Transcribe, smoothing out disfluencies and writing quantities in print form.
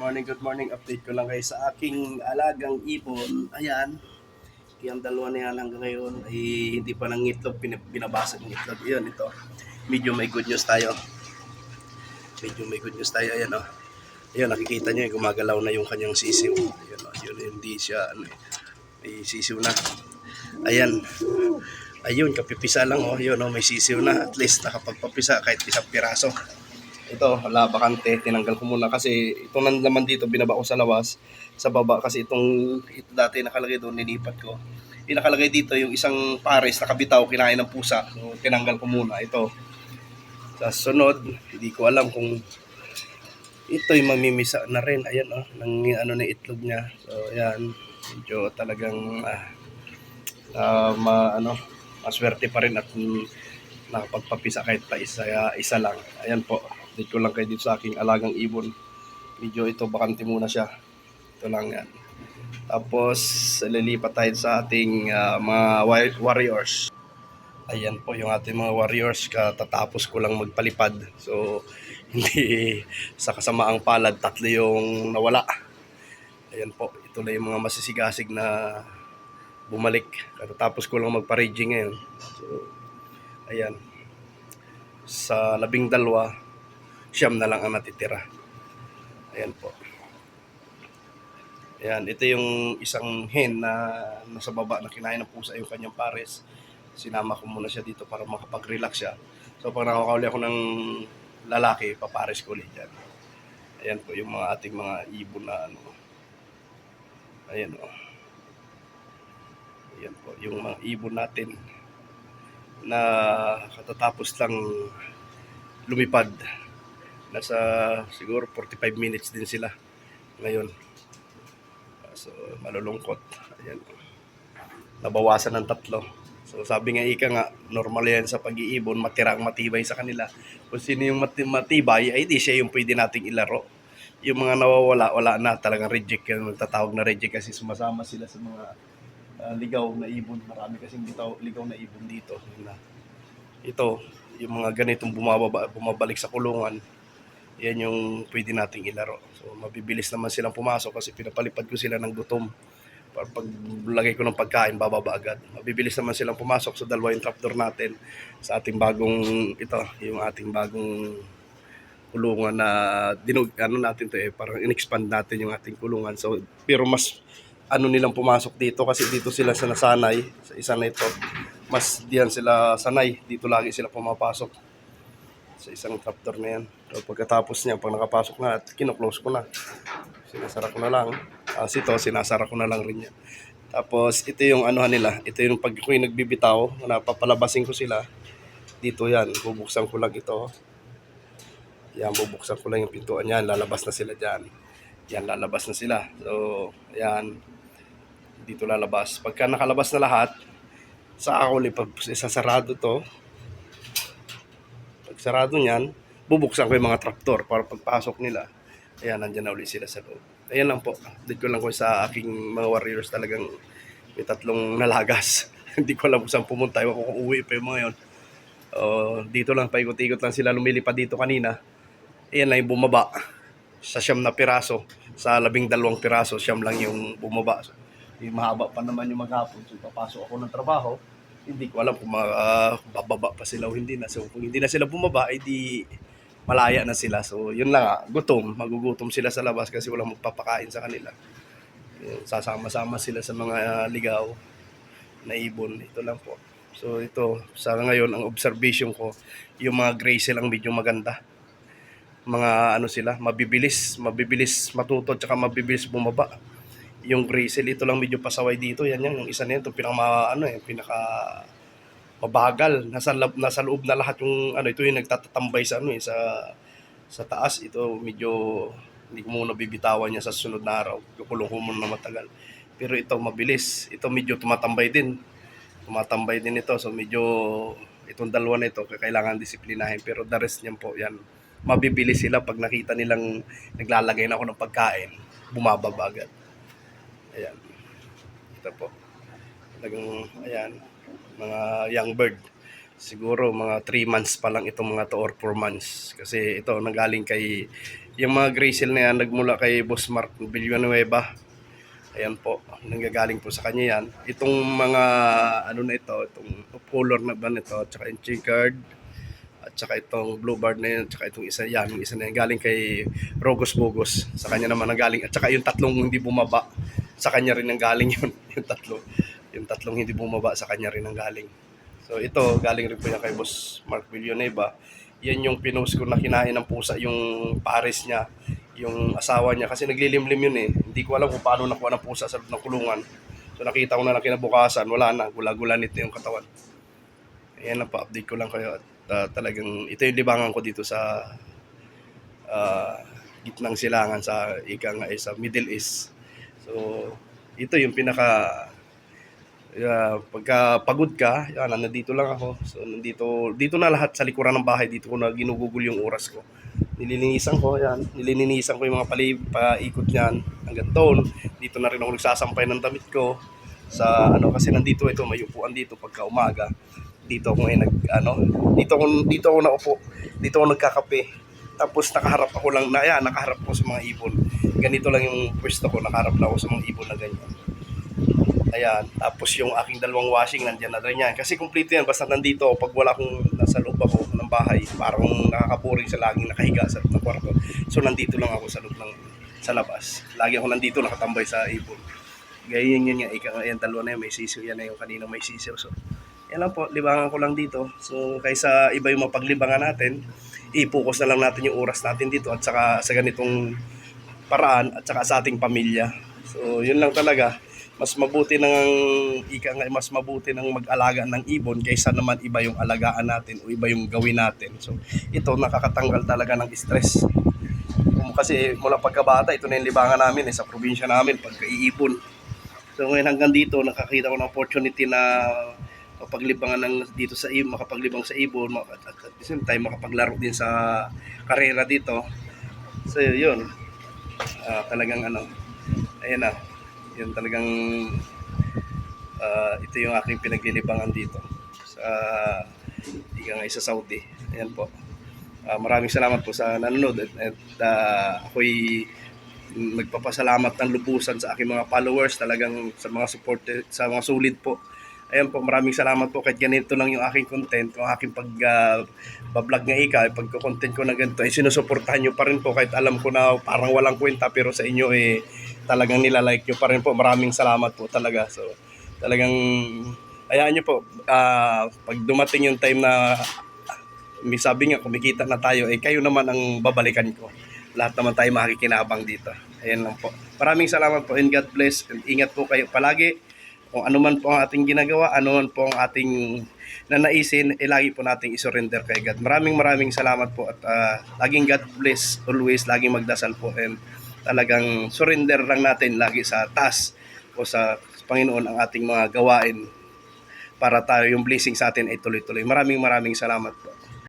good morning. Update ko lang kayo sa aking alagang ibon. Ayan, yung dalawa na yan hanggang ngayon ay hindi pa ng itlog, binabasag ng itlog. Ayan, ito. Medyo may good news tayo. Ayan, oh. Ayan, nakikita nyo, gumagalaw na yung kanyang sisiw. Ayan, oh. Yun, hindi siya, may sisiw na. Ayan. Ayun, kapipisa lang, oh. Yun, oh, may sisiw na. At least nakapagpapisa kahit isang piraso. Ito, wala bakante, tinanggal ko muna kasi itong naman dito binaba ko sa lawas, sa baba kasi ito dati nakalagay doon, nilipat ko. Yung nakalagay dito yung isang pares nakabitaw, kinain ng pusa. So tinanggal ko muna ito. Sa sunod, hindi ko alam kung ito'y mamimisa na rin. Ayan oh, nang ano na itlog niya. So ayan, medyo talagang maswerte pa rin at nakapagpapisa kahit pa isa lang. Ayan po. Dito lang kayo dito sa aking alagang ibon. Medyo ito bakante muna siya. Ito lang yan. Tapos lilipat tayo sa ating mga warriors. Ayan po yung ating mga warriors. Katatapos ko lang magpalipad. So hindi sa kasamaang palad, 3 yung nawala. Ayan po. Ito na yung mga masisigasig na bumalik. Katatapos ko lang magpa-raging ngayon. So ayan. Sa 12, 9 na lang ang natitira. Ayan po. Ayan, ito yung isang hen na nasa baba na kinain ng pusa yung kanyang pares. Sinama ko muna siya dito para makapag-relax siya. So pag nakakauli ako ng lalaki, papares ko ulit yan. Ayan po yung mga ating mga ibon na ano. Ayan o. Ayan po yung mga ibon natin na katatapos lang lumipad. Nasa siguro 45 minutes din sila ngayon. So malulungkot. Ayan. Nabawasan ng 3. So sabi nga ika nga, normal yan sa pag-iibon, matirang matibay sa kanila. Kung sino yung matibay, ay di siya yung pwede nating ilaro. Yung mga nawawala, wala na, talagang reject yan. Tatawag na reject kasi sumasama sila sa mga ligaw na ibon. Marami kasing ligaw na ibon dito. Ito, yung mga ganitong bumabalik sa kulungan, yan yung pwede nating ilaro. So mabibilis naman silang pumasok kasi pinapalipad ko sila ng gutom. Pag lagay ko ng pagkain, bababa agad. Mabibilis naman silang pumasok. So dalawa yung trapdoor natin sa ating bagong, ito, yung ating bagong kulungan na natin to parang in-expand natin yung ating kulungan. So pero mas nilang pumasok dito kasi dito sila nasanay sa isa na ito. Mas diyan sila sanay. Dito lagi sila pumapasok sa isang trapdoor na yan. So pagkatapos niya, pag nakapasok na, kino-close ko na. Sinasara ko na lang. Ito, sinasara ko na lang rin yan. Tapos ito yung anuhan nila. Ito yung pag ko yung nagbibitaw, napapalabasin ko sila. Dito yan, bubuksan ko lang ito. Yan, bubuksan ko lang yung pintuan yan. Lalabas na sila dyan. Yan, lalabas na sila. So, yan. Dito lalabas. Pagka nakalabas na lahat, sa ako pag isasarado to, pag sarado niyan, bubuksan ko yung mga trapdoor para pagpasok nila. Ayan, nandyan na ulit sila sa loob. Ayan lang po. Dito ko lang ko sa aking mga warriors talagang may 3 nalagas. Hindi ko alam kung saan pumunta. Iwan ko kung uwi pa yung mga yun. Dito lang, paikot-ikot lang sila lumilipad dito kanina. Ayan lang yung bumaba. Sa 9 na piraso. Sa 12 piraso, 9 lang yung bumaba. So, yung mahaba pa naman yung maghapon. So, papasok ako ng trabaho. Hindi ko alam kung bababa pa sila o hindi na. So, kung hindi na sila bumaba, ay di malaya na sila. So, yun lang gutom. Magugutom sila sa labas kasi walang magpapakain sa kanila. Sasama-sama sila sa mga ligaw na ibon. Ito lang po. So, ito, sa ngayon, ang observation ko, yung mga gray silang medyo maganda. Mga sila, mabibilis matuto, tsaka mabibilis bumaba. Yung grizzle, ito lang medyo pasaway dito. Yan yung isa na yan. Ito pinaka mabagal. Nasa loob na lahat yung ito yung nagtatatambay sa sa taas. Ito medyo hindi ko muna bibitawan niya sa sunod na araw. Kukulong ko muna na matagal. Pero ito mabilis. Ito medyo tumatambay din ito. So medyo itong dalawa na ito kailangan disiplinahin. Pero the rest niyan po yan. Mabibilis sila pag nakita nilang naglalagay na ako ng pagkain. Bumababa agad. Ayan. Ito po. Talagang, ayan. Mga young bird. Siguro mga 3 months pa lang itong mga to or 4 months. Kasi ito nanggaling kay Yung mga gray seal na yan, nagmula kay Boss Mark Villanueva. Ayan po, nanggagaling po sa kanya yan. Itong mga, ano na ito, itong color na ba nito, at saka yung checkered, at saka itong blue bar na yan, at saka itong isa yan, yung isa na yan, galing kay Rogos Bogos. Sa kanya naman ang galing, at saka yung tatlong hindi bumaba, sa kanya rin ang galing yun, yung tatlong hindi bumaba, sa kanya rin ang galing. So ito, galing rin po yan kay Boss Mark Villanueva. Yan yung pinost ko na kinain ng pusa yung pares niya, yung asawa niya. Kasi naglilimlim yun eh. Hindi ko alam kung paano nakuha ng pusa sa loob ng kulungan. So nakita ko na lang kinabukasan, wala na, gula-gulanit na yung katawan. Ayan na pa, update ko lang kayo. At talagang ito yung libangan ko dito sa gitnang silangan sa sa Middle East. So ito yung pinaka pagka pagod ka, yan, nandito lang ako. So dito na lahat sa likuran ng bahay, dito ko na ginugugol yung oras ko. Nililinisan ko yung mga paikot niyan hanggang doon. Dito na rin ako nagsasampay ng damit ko sa kasi nandito ito, may upuan dito pagka umaga. Dito ako ngayon dito ako naupo. Dito ako nagkakape. Tapos nakaharap ako sa mga ibon. Ganito lang yung pwesto ko, nakaharap na ako sa mga ibon na ganyan. Ayan, tapos yung aking dalawang washing nandiyan na rin yan. Kasi kumpleto yan, basta nandito pag wala akong nasa loob ako ng bahay, parang nakakaboring sa laging nakahiga sa loob ng kwarto. So nandito lang ako sa labas. Lagi ako nandito nakatambay sa ibon. Ganyan yun yan, dalawa na yan, may sisiw yan na yung kanina may sisiw. So yan lang po, libangan ko lang dito. So kaysa iba yung mapaglibangan natin, i-focus na lang natin yung oras natin dito at saka sa ganitong paraan at saka sa ating pamilya. So yun lang talaga. Mas mabuti ng mag-alaga ng ibon kaysa naman iba yung alagaan natin o iba yung gawin natin. So ito nakakatanggal talaga ng stress. Kasi mula pagkabata, ito na yung libangan namin sa probinsya namin, pagkaiipon. So ngayon hanggang dito, nakakita ko ng opportunity na makapaglibang sa ibon, at the same time makapaglaro din sa karera dito. So yun, talagang ayan na. Yun talagang ito yung aking pinaglilibangan dito sa Saudi. Ayan po. Maraming salamat po sa nanonood at ako'y nagpapasalamat ng lubusan sa aking mga followers, talagang sa mga supporter, sa mga sulit po. Ayan po, maraming salamat po. Kahit ganito lang yung aking content, yung aking pag-vlog nga pagko-content ko na ganito, sinusuportahan nyo pa rin po kahit alam ko na parang walang kwenta, pero sa inyo talagang nilalike nyo pa rin po. Maraming salamat po talaga. So talagang hayaan nyo po, pag dumating yung time na may sabi nga kumikita na tayo, kayo naman ang babalikan ko. Lahat naman tayo makikinabang dito. Ayan lang po. Maraming salamat po and God bless. And ingat po kayo palagi. Kung ano man po ang ating ginagawa, ano man po ang ating nanaisin, lagi po nating isurrender kay God. Maraming salamat po at laging God bless always, laging magdasal po and talagang surrender lang natin lagi sa taas o sa Panginoon ang ating mga gawain para tayo yung blessing sa atin ay tuloy-tuloy. Maraming salamat po.